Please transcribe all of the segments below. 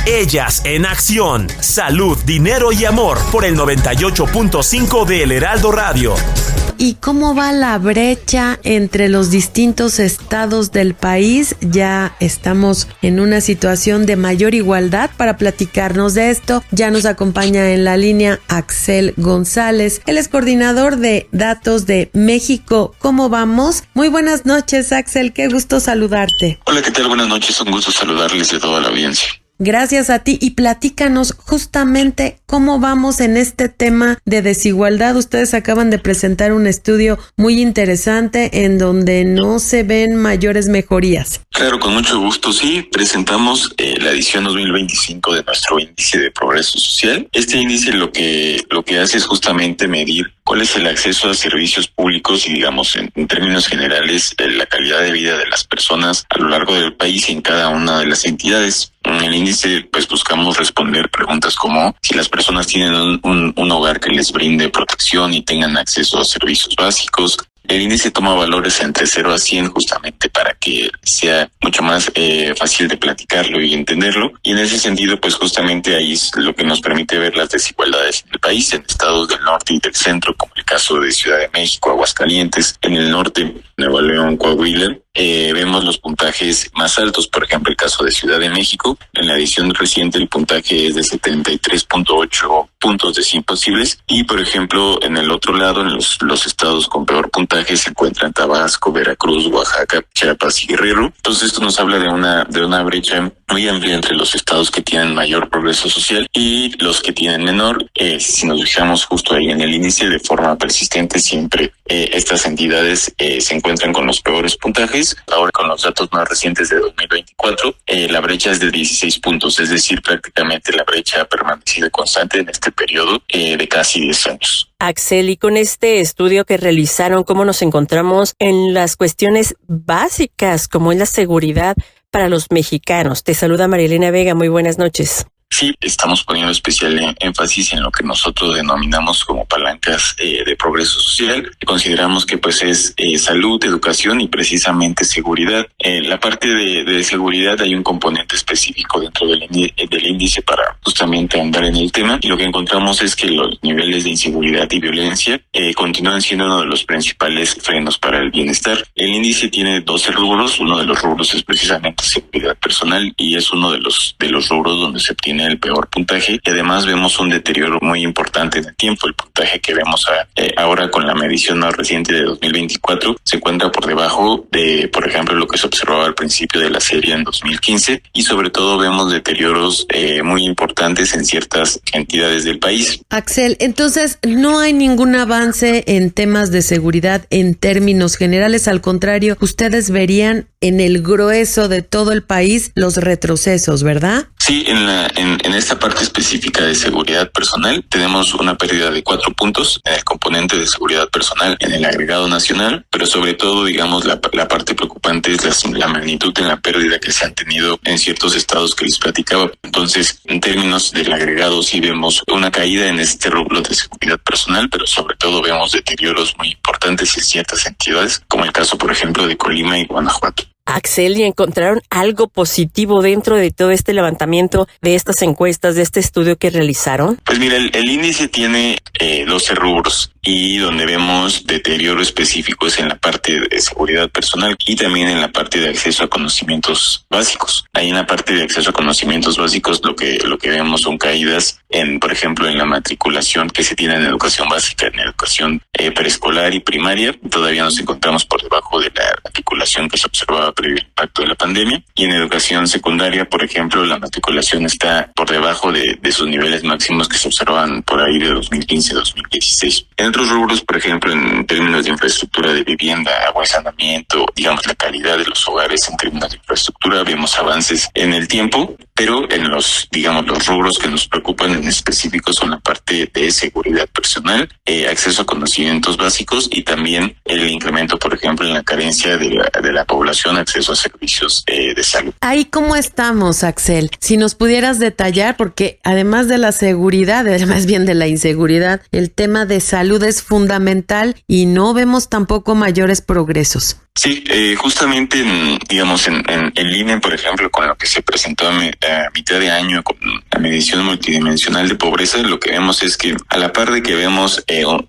Ellas en acción. Salud, dinero y amor por el 98.5 de El Heraldo Radio. ¿Y cómo va la brecha entre los distintos estados del país? Ya estamos en una situación de mayor igualdad. Para platicarnos de esto, ya nos acompaña en la línea Axel González. Él es coordinador de datos de México. ¿Cómo vamos? Muy buenas noches, Axel. Qué gusto saludarte. Hola, ¿qué tal? Buenas noches. Un gusto saludarles de toda la audiencia. Gracias a ti, y platícanos justamente cómo vamos en este tema de desigualdad. Ustedes acaban de presentar un estudio muy interesante en donde no se ven mayores mejorías. Claro, con mucho gusto. Sí, presentamos la edición 2025 de nuestro índice de progreso social. Este índice lo que hace es justamente medir cuál es el acceso a servicios públicos y, digamos, en términos generales, la calidad de vida de las personas a lo largo del país y en cada una de las entidades. En el índice, pues, buscamos responder preguntas como si las personas tienen un hogar que les brinde protección y tengan acceso a servicios básicos. El índice toma valores entre 0 a 100 justamente para que sea mucho más fácil de platicarlo y entenderlo. Y en ese sentido, pues justamente ahí es lo que nos permite ver las desigualdades en el país, en estados del norte y del centro, como el caso de Ciudad de México, Aguascalientes, en el norte, Nuevo León, Coahuila. Vemos los puntajes más altos, por ejemplo, el caso de Ciudad de México. En la edición reciente el puntaje es de 73.8 puntos de 100 posibles. Y, por ejemplo, en el otro lado, en los estados con peor puntaje se encuentran Tabasco, Veracruz, Oaxaca, Chiapas y Guerrero. Entonces esto nos habla de una brecha muy amplia entre los estados que tienen mayor progreso social y los que tienen menor. Si nos fijamos justo ahí en el índice, de forma persistente siempre estas entidades se encuentran con los peores puntajes. Ahora, con los datos más recientes de 2024, la brecha es de 16 puntos, es decir, prácticamente la brecha ha permanecido constante en este periodo de casi 10 años. Axel, y con este estudio que realizaron, ¿cómo nos encontramos en las cuestiones básicas como es la seguridad para los mexicanos? Te saluda Marielena Vega, muy buenas noches. Sí, estamos poniendo especial énfasis en lo que nosotros denominamos como palancas de progreso social. Consideramos que pues es salud, educación y precisamente seguridad. La parte de seguridad, hay un componente específico dentro del índice para justamente andar en el tema, y lo que encontramos es que los niveles de inseguridad y violencia continúan siendo uno de los principales frenos para el bienestar. El índice tiene 12 rubros. Uno de los rubros es precisamente seguridad personal y es uno de los rubros donde se obtiene el peor puntaje, y además vemos un deterioro muy importante en el tiempo. El puntaje que vemos ahora con la medición más reciente de 2024 se encuentra por debajo de, por ejemplo, lo que se observaba al principio de la serie en 2015, y sobre todo vemos deterioros muy importantes en ciertas entidades del país. Axel, entonces no hay ningún avance en temas de seguridad en términos generales, al contrario, ustedes verían en el grueso de todo el país los retrocesos, ¿verdad? Sí, en esta parte específica de seguridad personal tenemos una pérdida de 4 puntos en el componente de seguridad personal en el agregado nacional, pero sobre todo, digamos, la parte preocupante es la magnitud en la pérdida que se han tenido en ciertos estados que les platicaba. Entonces, en términos del agregado, sí vemos una caída en este rubro de seguridad personal, pero sobre todo vemos deterioros muy importantes en ciertas entidades, como el caso, por ejemplo, de Colima y Guanajuato. Axel, ¿y encontraron algo positivo dentro de todo este levantamiento de estas encuestas, de este estudio que realizaron? Pues mira, el índice tiene 12 rubros, y donde vemos deterioro específico es en la parte de seguridad personal y también en la parte de acceso a conocimientos básicos. Ahí en la parte de acceso a conocimientos básicos lo que vemos son caídas por ejemplo, en la matriculación que se tiene en educación básica, en educación preescolar y primaria. Todavía nos encontramos por debajo de la matriculación que se observaba previo al impacto de la pandemia. Y en educación secundaria, por ejemplo, la matriculación está por debajo de sus niveles máximos que se observan por ahí de 2015-2016. En otros rubros, por ejemplo, en términos de infraestructura de vivienda, agua y saneamiento, digamos, la calidad de los hogares en términos de infraestructura, vemos avances en el tiempo, pero en los rubros que nos preocupan en específico son la parte de seguridad personal, acceso a conocimientos básicos y también el incremento, por ejemplo, en la carencia de la población, acceso servicios de salud. Ahí cómo estamos, Axel, si nos pudieras detallar, porque además de la seguridad, además bien de la inseguridad, el tema de salud es fundamental y no vemos tampoco mayores progresos. Sí, justamente en línea, por ejemplo, con lo que se presentó a mitad de año con la medición multidimensional de pobreza, lo que vemos es que a la par de que vemos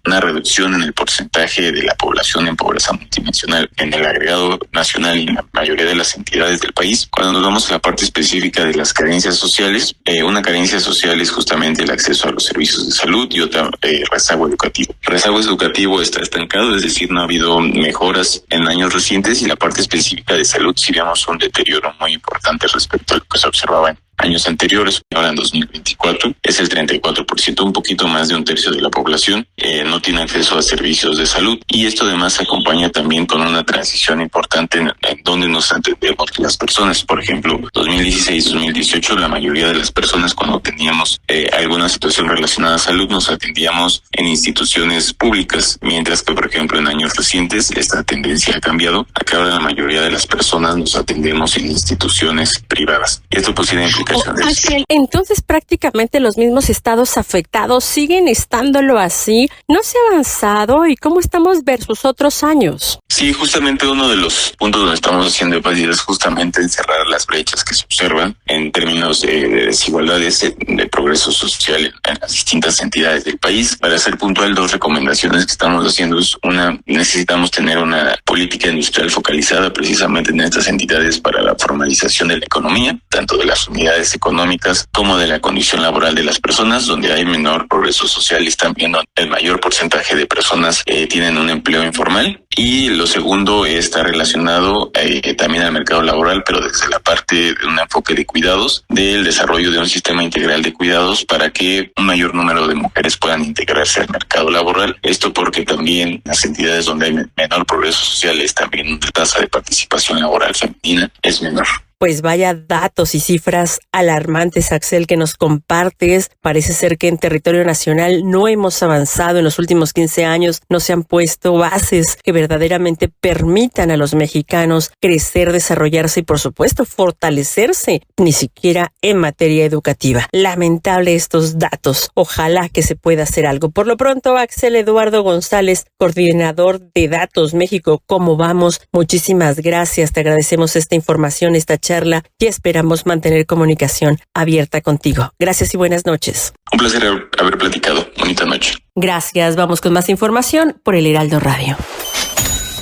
una reducción en el porcentaje de la población en pobreza multidimensional en el agregado nacional y en la mayoría de las entidades del país, cuando nos vamos a la parte específica de las carencias sociales, una carencia social es justamente el acceso a los servicios de salud y otra rezago educativo. El rezago educativo está estancado, es decir, no ha habido mejoras en años recientes, y la parte específica de salud sí vemos un deterioro muy importante respecto a lo que se observaba en años anteriores. Ahora en 2024 es el 34%, un poquito más de un tercio de la población no tiene acceso a servicios de salud, y esto además se acompaña también con una transición importante en donde nos atendemos las personas. Por ejemplo, 2016-2018 la mayoría de las personas, cuando teníamos alguna situación relacionada a salud, nos atendíamos en instituciones públicas, mientras que por ejemplo en años recientes esta tendencia ha cambiado, a que ahora la mayoría de las personas nos atendemos en instituciones privadas. Y esto pues tiene implicaciones. Axel, entonces prácticamente los mismos estados afectados siguen estándolo así. ¿No se ha avanzado? ¿Y cómo estamos versus otros años? Sí, justamente uno de los puntos donde estamos haciendo énfasis es justamente cerrar las brechas que se observan en términos de desigualdades de progreso social en las distintas entidades del país. Para ser puntual, 2 recomendaciones que estamos haciendo es una: necesitamos tener una política industrial focalizada precisamente en estas entidades para la formalización de la economía, tanto de las unidades económicas como de la condición laboral de las personas. Donde hay menor progreso social, están viendo el mayor porcentaje de personas tienen un empleo informal. Y lo segundo está relacionado también al mercado laboral, pero desde la parte de un enfoque de cuidados, del desarrollo de un sistema integral de cuidados para que un mayor número de mujeres puedan integrarse al mercado laboral. Esto porque también las entidades donde hay menor progreso social es también la tasa de participación laboral femenina es menor. Pues vaya datos y cifras alarmantes, Axel, que nos compartes. Parece ser que en territorio nacional no hemos avanzado en los últimos 15 años, no se han puesto bases que verdaderamente permitan a los mexicanos crecer, desarrollarse y, por supuesto, fortalecerse, ni siquiera en materia educativa. Lamentable estos datos. Ojalá que se pueda hacer algo. Por lo pronto, Axel Eduardo González, coordinador de Datos México, ¿cómo vamos? Muchísimas gracias. Te agradecemos esta información, esta charla, y esperamos mantener comunicación abierta contigo. Gracias y buenas noches. Un placer haber platicado. Bonita noche. Gracias. Vamos con más información por el Heraldo Radio.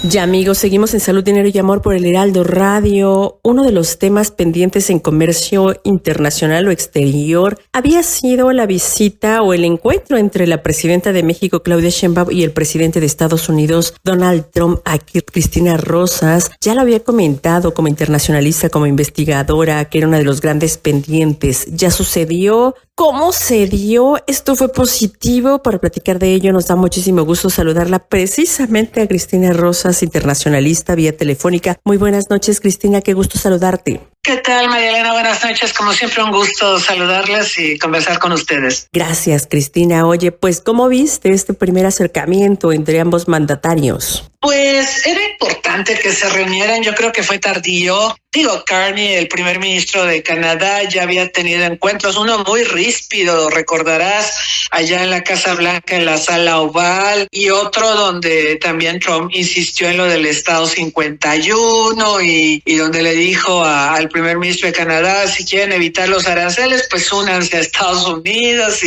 Ya amigos, seguimos en Salud, Dinero y Amor por el Heraldo Radio. Uno de los temas pendientes en comercio internacional o exterior había sido la visita o el encuentro entre la presidenta de México, Claudia Sheinbaum, y el presidente de Estados Unidos, Donald Trump. Aquí Cristina Rosas ya lo había comentado como internacionalista, como investigadora, que era una de los grandes pendientes. Ya sucedió. ¿Cómo se dio? Esto fue positivo. Para platicar de ello nos da muchísimo gusto saludarla precisamente a Cristina Rosas, internacionalista, vía telefónica. Muy buenas noches, Cristina, qué gusto saludarte. ¿Qué tal, María Elena? Buenas noches. Como siempre, un gusto saludarles y conversar con ustedes. Gracias, Cristina. Oye, pues, ¿cómo viste este primer acercamiento entre ambos mandatarios? Pues era importante que se reunieran. Yo creo que fue tardío. Carney, el primer ministro de Canadá, ya había tenido encuentros, uno muy ríspido, recordarás, allá en la Casa Blanca, en la Sala Oval, y otro donde también Trump insistió en lo del Estado 51 y donde le dijo al primer ministro de Canadá, si quieren evitar los aranceles, pues únanse a Estados Unidos,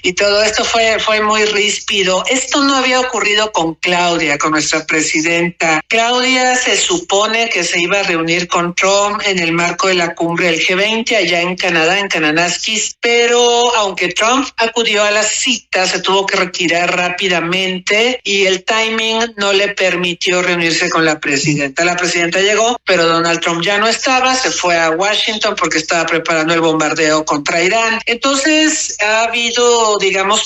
y todo esto fue muy ríspido. Esto no había ocurrido con Claudia, con nuestra presidenta. Claudia se supone que se iba a reunir con Trump en el marco de la cumbre del G20 allá en Canadá, en Kananaskis, pero aunque Trump acudió a la cita, se tuvo que retirar rápidamente y el timing no le permitió reunirse con la presidenta. La presidenta llegó, pero Donald Trump ya no estaba, se fue a Washington porque estaba preparando el bombardeo contra Irán. Entonces ha habido,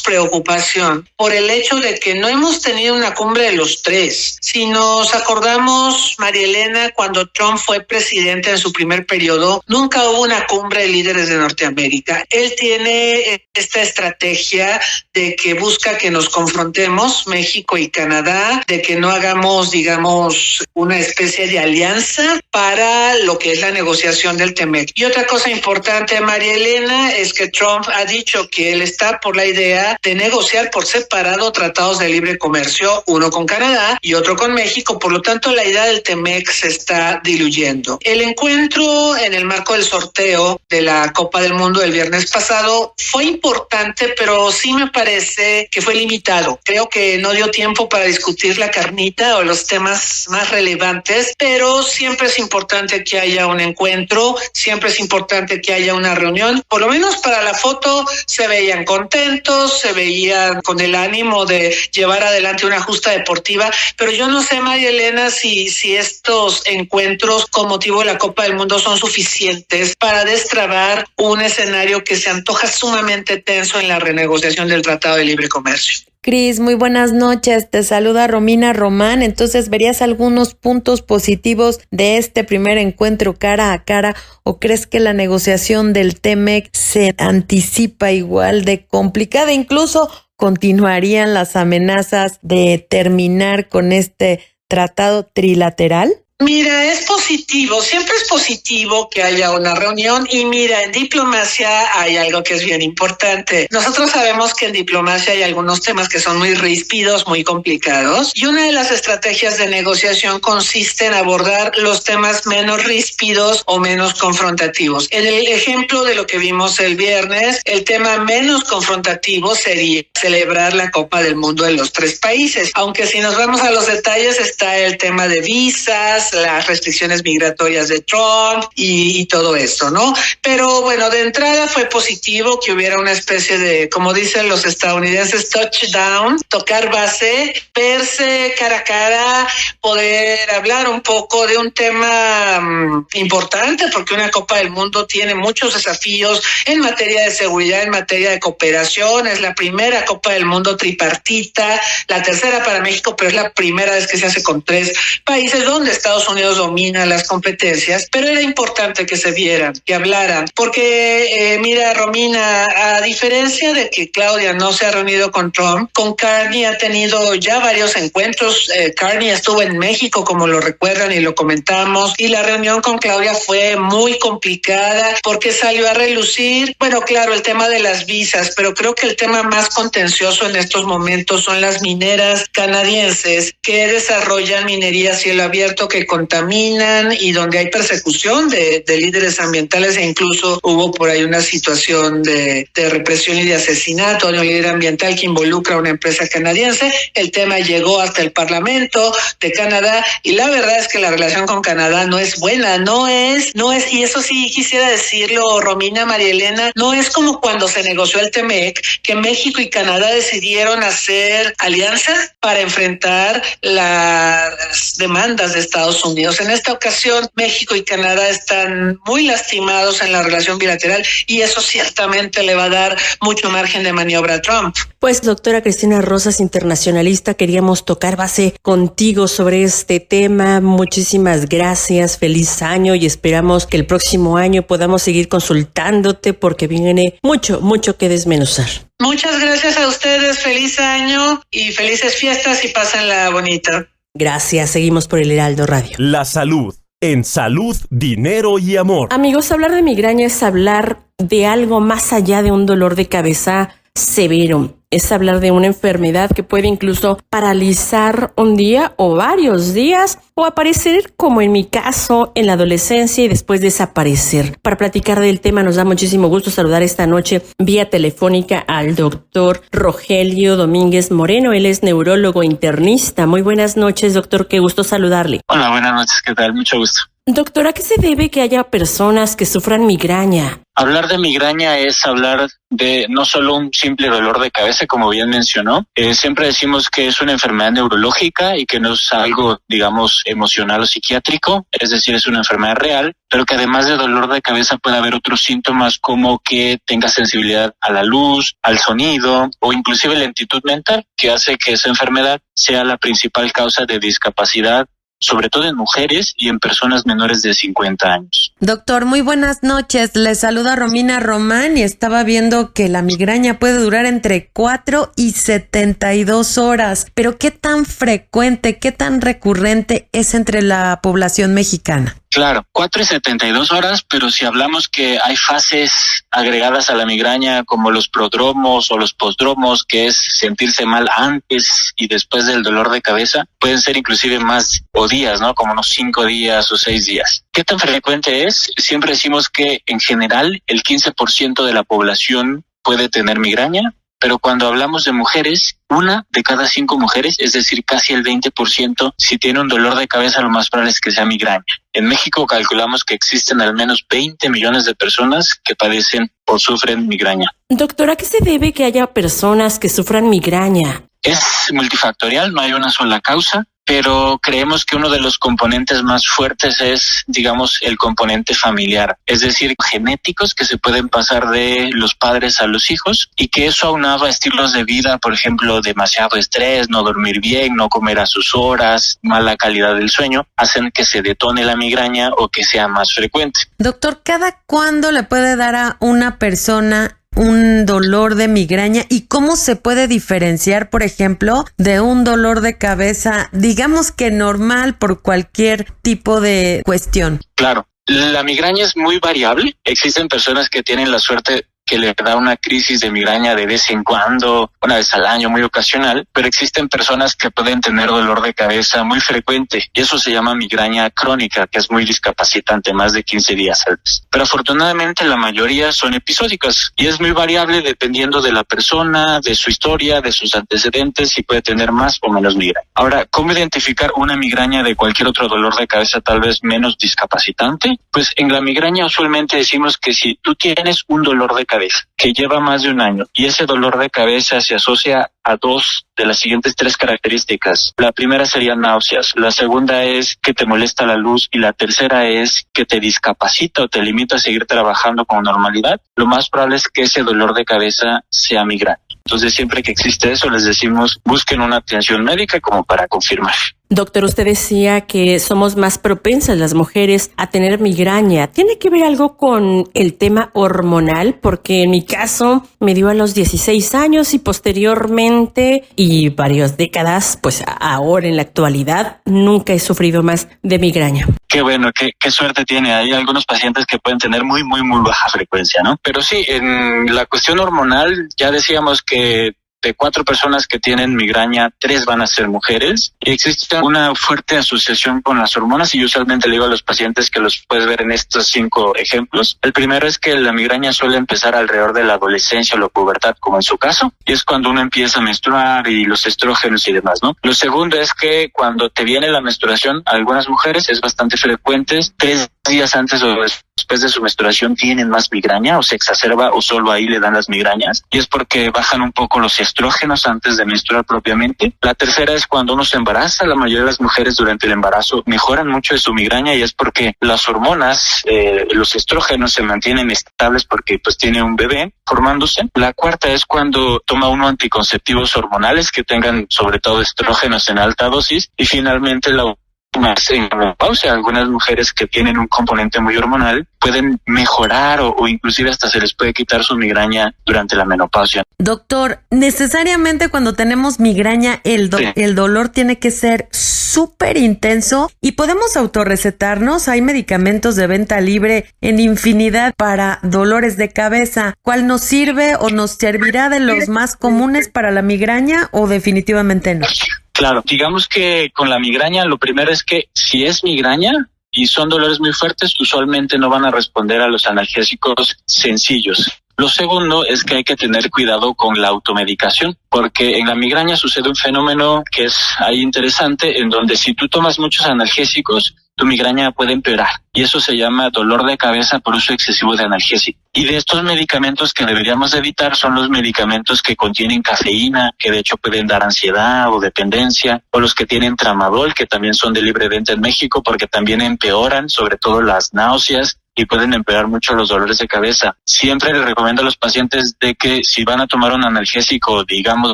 preocupación por el hecho de que no hemos tenido una cumbre de los tres. país. Si nos acordamos, María Elena, cuando Trump fue presidente en su primer periodo, nunca hubo una cumbre de líderes de Norteamérica. Él tiene esta estrategia de que busca que nos confrontemos, México y Canadá, de que no hagamos, digamos, una especie de alianza para lo que es la negociación del TEMEC. Y otra cosa importante, María Elena, es que Trump ha dicho que él está por la idea de negociar por separado tratados de libre comercio, uno con Canadá y otro con México. Por lo tanto, la idea del TEMEC se está diluyendo. El encuentro en el marco del sorteo de la Copa del Mundo del viernes pasado fue importante, pero sí me parece que fue limitado. Creo que no dio tiempo para discutir la carnita o los temas más relevantes, pero siempre es importante que haya un encuentro, siempre es importante que haya una reunión. Por lo menos para la foto se veían contentos, se veían con el ánimo de llevar adelante una justa deportiva, pero yo no sé, María Elena, si estos encuentros con motivo de la Copa del Mundo son suficientes para destrabar un escenario que se antoja sumamente tenso en la renegociación del Tratado de Libre Comercio. Cris, muy buenas noches. Te saluda Romina Román. Entonces, ¿verías algunos puntos positivos de este primer encuentro cara a cara o crees que la negociación del TEMEC se anticipa igual de complicada? Incluso continuarían las amenazas de terminar con este tratado trilateral. Mira, es positivo, siempre es positivo que haya una reunión y mira, en diplomacia hay algo que es bien importante. Nosotros sabemos que en diplomacia hay algunos temas que son muy ríspidos, muy complicados y una de las estrategias de negociación consiste en abordar los temas menos ríspidos o menos confrontativos. En el ejemplo de lo que vimos el viernes, el tema menos confrontativo sería celebrar la Copa del Mundo en los 3 países, aunque si nos vamos a los detalles está el tema de visas, las restricciones migratorias de Trump y todo eso, ¿no? Pero bueno, de entrada fue positivo que hubiera una especie de, como dicen los estadounidenses, touchdown, tocar base, verse cara a cara, poder hablar un poco de un tema importante, porque una Copa del Mundo tiene muchos desafíos en materia de seguridad, en materia de cooperación. Es la primera Copa del Mundo tripartita, la tercera para México, pero es la primera vez que se hace con 3 países donde Estados Unidos domina las competencias, pero era importante que se vieran, que hablaran, porque mira, Romina, a diferencia de que Claudia no se ha reunido con Trump, con Carney ha tenido ya varios encuentros. Carney estuvo en México, como lo recuerdan y lo comentamos, y la reunión con Claudia fue muy complicada porque salió a relucir, bueno, claro, el tema de las visas, pero creo que el tema más contencioso en estos momentos son las mineras canadienses que desarrollan minería a cielo abierto, que contaminan y donde hay persecución de líderes ambientales e incluso hubo por ahí una situación de represión y de asesinato de un líder ambiental que involucra a una empresa canadiense. El tema llegó hasta el Parlamento de Canadá y la verdad es que la relación con Canadá no es buena, no es, y eso sí quisiera decirlo, Romina, María Elena, no es como cuando se negoció el TEMEC, que México y Canadá decidieron hacer alianza para enfrentar las demandas de Estados Unidos. En esta ocasión, México y Canadá están muy lastimados en la relación bilateral y eso ciertamente le va a dar mucho margen de maniobra a Trump. Pues, doctora Cristina Rosas, internacionalista, queríamos tocar base contigo sobre este tema. Muchísimas gracias, feliz año y esperamos que el próximo año podamos seguir consultándote porque viene mucho que desmenuzar. Muchas gracias a ustedes, feliz año y felices fiestas y pásenla bonita. Gracias, seguimos por el Heraldo Radio. La salud, en salud, dinero y amor. Amigos, hablar de migraña es hablar de algo más allá de un dolor de cabeza severo. Es hablar de una enfermedad que puede incluso paralizar un día o varios días o aparecer, como en mi caso, en la adolescencia y después desaparecer. Para platicar del tema nos da muchísimo gusto saludar esta noche vía telefónica al doctor Rogelio Domínguez Moreno. Él es neurólogo internista. Muy buenas noches, doctor. Qué gusto saludarle. Hola, buenas noches. ¿Qué tal? Mucho gusto. Doctor, ¿a qué se debe que haya personas que sufran migraña? Hablar de migraña es hablar de no solo un simple dolor de cabeza, como bien mencionó. Siempre decimos que es una enfermedad neurológica y que no es algo, digamos, emocional o psiquiátrico, es decir, es una enfermedad real, pero que además de dolor de cabeza puede haber otros síntomas como que tenga sensibilidad a la luz, al sonido o inclusive lentitud mental, que hace que esa enfermedad sea la principal causa de discapacidad, sobre todo en mujeres y en personas menores de 50 años. Doctor, muy buenas noches. Le saluda Romina Román y estaba viendo que la migraña puede durar entre 4 y 72 horas. Pero ¿qué tan frecuente, qué tan recurrente es entre la población mexicana? Claro, 4 y 72 horas, pero si hablamos que hay fases agregadas a la migraña como los prodromos o los postdromos, que es sentirse mal antes y después del dolor de cabeza, pueden ser inclusive más o días, ¿no? Como unos 5 días o 6 días. ¿Qué tan frecuente es? Siempre decimos que en general el 15% de la población puede tener migraña, pero cuando hablamos de mujeres, 1 de cada 5 mujeres, es decir, casi el 20%, si tiene un dolor de cabeza, lo más probable es que sea migraña. En México calculamos que existen al menos 20 millones de personas que padecen o sufren migraña. Doctora, ¿a qué se debe que haya personas que sufran migraña? Es multifactorial, no hay una sola causa, pero creemos que uno de los componentes más fuertes es, digamos, el componente familiar, es decir, genéticos que se pueden pasar de los padres a los hijos y que eso aunado a estilos de vida, por ejemplo, demasiado estrés, no dormir bien, no comer a sus horas, mala calidad del sueño, hacen que se detone la migraña o que sea más frecuente. Doctor, ¿cada cuándo le puede dar a una persona un dolor de migraña y cómo se puede diferenciar, por ejemplo, de un dolor de cabeza, digamos que normal por cualquier tipo de cuestión? Claro, la migraña es muy variable. Existen personas que tienen la suerte que le da una crisis de migraña de vez en cuando, una vez al año, muy ocasional, pero existen personas que pueden tener dolor de cabeza muy frecuente y eso se llama migraña crónica, que es muy discapacitante, más de 15 días al mes. Pero afortunadamente la mayoría son episódicas y es muy variable dependiendo de la persona, de su historia, de sus antecedentes y puede tener más o menos migraña. Ahora, ¿cómo identificar una migraña de cualquier otro dolor de cabeza tal vez menos discapacitante? Pues en la migraña usualmente decimos que si tú tienes un dolor de cabeza que lleva más de un año y ese dolor de cabeza se asocia a 2 de las siguientes 3 características. La primera sería náuseas, la segunda es que te molesta la luz y la tercera es que te discapacita o te limita a seguir trabajando con normalidad. Lo más probable es que ese dolor de cabeza sea migraña. Entonces siempre que existe eso les decimos busquen una atención médica como para confirmar. Doctor, usted decía que somos más propensas las mujeres a tener migraña. ¿Tiene que ver algo con el tema hormonal? Porque en mi caso me dio a los 16 años y posteriormente y varias décadas, pues ahora en la actualidad, nunca he sufrido más de migraña. Qué bueno, qué suerte tiene. Hay algunos pacientes que pueden tener muy baja frecuencia, ¿no? Pero sí, en la cuestión hormonal ya decíamos que de 4 personas que tienen migraña, 3 van a ser mujeres. Y existe una fuerte asociación con las hormonas y yo usualmente le digo a los pacientes que los puedes ver en estos 5 ejemplos. El primero es que la migraña suele empezar alrededor de la adolescencia o la pubertad, como en su caso, y es cuando uno empieza a menstruar y los estrógenos y demás, ¿no? Lo segundo es que cuando te viene la menstruación, a algunas mujeres es bastante frecuente, 3 días antes o después de su menstruación tienen más migraña o se exacerba o solo ahí le dan las migrañas y es porque bajan un poco los estrógenos antes de menstruar propiamente. La tercera es cuando uno se embaraza, la mayoría de las mujeres durante el embarazo mejoran mucho de su migraña y es porque las hormonas, los estrógenos se mantienen estables porque pues tiene un bebé formándose. La cuarta es cuando toma uno anticonceptivos hormonales que tengan sobre todo estrógenos en alta dosis y finalmente la en menopausia, algunas mujeres que tienen un componente muy hormonal pueden mejorar o inclusive hasta se les puede quitar su migraña durante la menopausia. Doctor, necesariamente cuando tenemos migraña el dolor tiene que ser súper intenso y podemos autorrecetarnos. Hay medicamentos de venta libre en infinidad para dolores de cabeza. ¿Cuál nos sirve o nos servirá de los más comunes para la migraña o definitivamente no? Claro, digamos que con la migraña lo primero es que si es migraña y son dolores muy fuertes, usualmente no van a responder a los analgésicos sencillos. Lo segundo es que hay que tener cuidado con la automedicación, porque en la migraña sucede un fenómeno que es ahí interesante, en donde si tú tomas muchos analgésicos, tu migraña puede empeorar. Y eso se llama dolor de cabeza por uso excesivo de analgésico. Y de estos medicamentos que deberíamos evitar son los medicamentos que contienen cafeína, que de hecho pueden dar ansiedad o dependencia, o los que tienen tramadol, que también son de libre venta en México, porque también empeoran, sobre todo las náuseas, y pueden empeorar mucho los dolores de cabeza. Siempre les recomiendo a los pacientes de que si van a tomar un analgésico, digamos,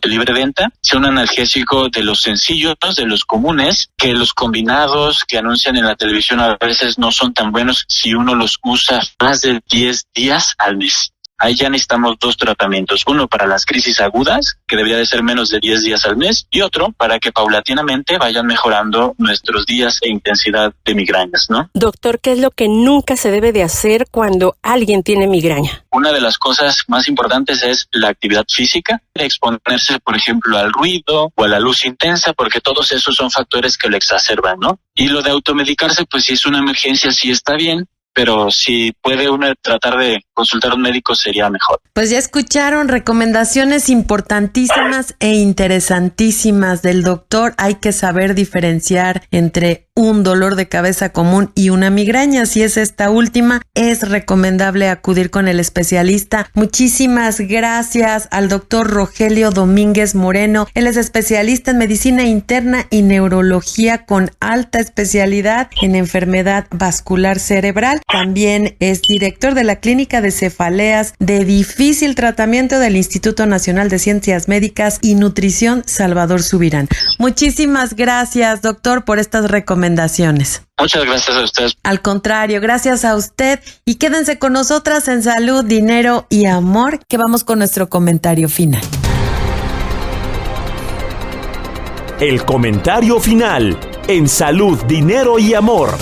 de libre venta, sea un analgésico de los sencillos, de los comunes, que los combinados que anuncian en la televisión a veces no son tan buenos si uno los usa más de 10 días al mes. Ahí ya necesitamos 2 tratamientos, uno para las crisis agudas, que debería de ser menos de 10 días al mes, y otro para que paulatinamente vayan mejorando nuestros días e intensidad de migrañas, ¿no? Doctor, ¿qué es lo que nunca se debe de hacer cuando alguien tiene migraña? Una de las cosas más importantes es la actividad física, exponerse, por ejemplo, al ruido o a la luz intensa, porque todos esos son factores que lo exacerban, ¿no? Y lo de automedicarse, pues si es una emergencia, sí está bien, pero si puede uno tratar de consultar a un médico sería mejor. Pues ya escucharon recomendaciones importantísimas e interesantísimas del doctor. Hay que saber diferenciar entre un dolor de cabeza común y una migraña. Si es esta última, es recomendable acudir con el especialista. Muchísimas gracias al doctor Rogelio Domínguez Moreno. Él es especialista en medicina interna y neurología con alta especialidad en enfermedad vascular cerebral. También es director de la Clínica de Cefaleas de Difícil Tratamiento del Instituto Nacional de Ciencias Médicas y Nutrición Salvador Subirán. Muchísimas gracias, doctor, por estas recomendaciones. Muchas gracias a ustedes. Al contrario, gracias a usted, y quédense con nosotras en Salud, Dinero y Amor, que vamos con nuestro comentario final. El comentario final en Salud, Dinero y Amor.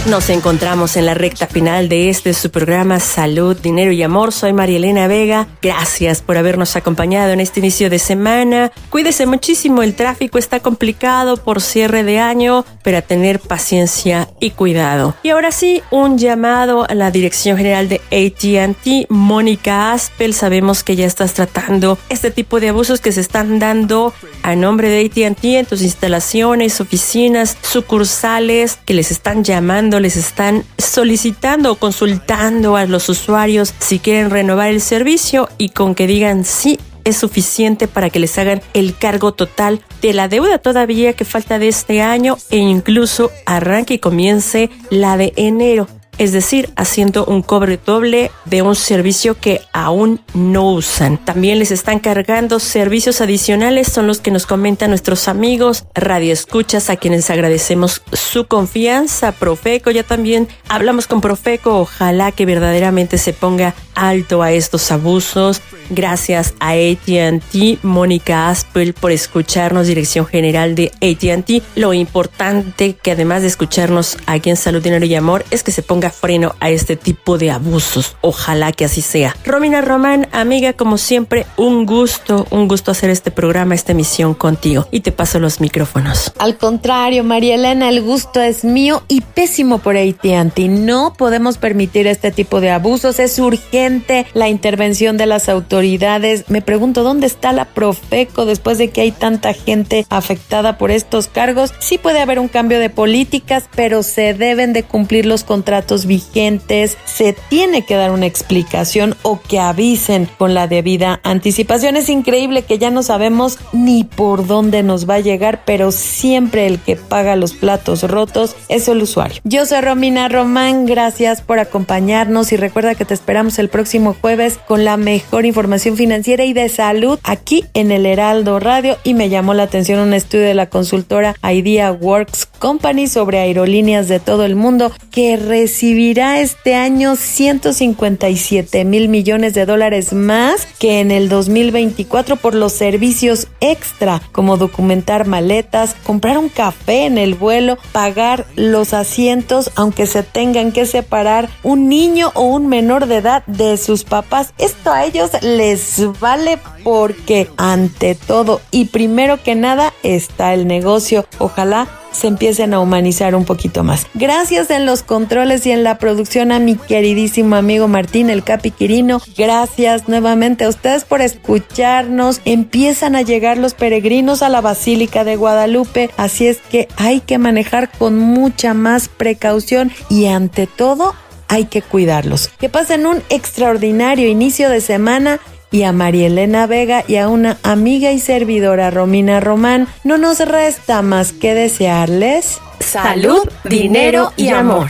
Nos encontramos en la recta final de su programa Salud, Dinero y Amor. Soy María Elena Vega. Gracias por habernos acompañado en este inicio de semana. Cuídese muchísimo, el tráfico está complicado por cierre de año, pero a tener paciencia y cuidado. Y ahora sí, un llamado a la Dirección General de AT&T, Mónica Aspel. Sabemos que ya estás tratando este tipo de abusos que se están dando a nombre de AT&T en tus instalaciones, oficinas, sucursales, que les están llamando, les están solicitando o consultando a los usuarios si quieren renovar el servicio, y con que digan sí es suficiente para que les hagan el cargo total de la deuda todavía que falta de este año, e incluso arranque y comience la de enero. Es decir, haciendo un cobro doble de un servicio que aún no usan. También les están cargando servicios adicionales, son los que nos comentan nuestros amigos radioescuchas, a quienes agradecemos su confianza. Profeco, ya también hablamos con Profeco, ojalá que verdaderamente se ponga alto a estos abusos. Gracias a AT&T, Mónica Aspel, por escucharnos, Dirección General de AT&T. Lo importante que además de escucharnos aquí en Salud, Dinero y Amor es que se ponga freno a este tipo de abusos. Ojalá que así sea. Romina Román, amiga, como siempre, un gusto hacer este programa, esta emisión contigo. Y te paso los micrófonos. Al contrario, María Elena, el gusto es mío, y pésimo por AT&T. No podemos permitir este tipo de abusos. Es urgente la intervención de las autoridades. Me pregunto, ¿dónde está la Profeco después de que hay tanta gente afectada por estos cargos? Sí puede haber un cambio de políticas, pero se deben de cumplir los contratos vigentes. Se tiene que dar una explicación o que avisen con la debida anticipación. Es increíble que ya no sabemos ni por dónde nos va a llegar, pero siempre el que paga los platos rotos es el usuario. Yo soy Romina Román, gracias por acompañarnos, y recuerda que te esperamos el próximo jueves con la mejor información financiera y de salud aquí en el Heraldo Radio. Y me llamó la atención un estudio de la consultora Idea Works Company sobre aerolíneas de todo el mundo, que recibirá este año $157 mil millones más que en el 2024 por los servicios extra, como documentar maletas, comprar un café en el vuelo, pagar los asientos aunque se tengan que separar un niño o un menor de edad de sus papás. Esto a ellos les vale, porque ante todo y primero que nada está el negocio. Ojalá se empiecen a humanizar un poquito más. Gracias en los controles y en la producción a mi queridísimo amigo Martín, el Capi Quirino. Gracias nuevamente a ustedes por escucharnos. Empiezan a llegar los peregrinos a la Basílica de Guadalupe, así es que hay que manejar con mucha más precaución y ante todo hay que cuidarlos. Que pasen un extraordinario inicio de semana. Y a María Elena Vega y a una amiga y servidora, Romina Román, no nos resta más que desearles salud, dinero y amor.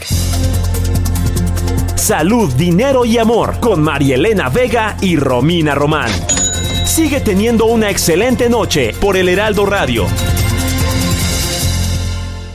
Salud, dinero y amor con María Elena Vega y Romina Román. Sigue teniendo una excelente noche por el Heraldo Radio.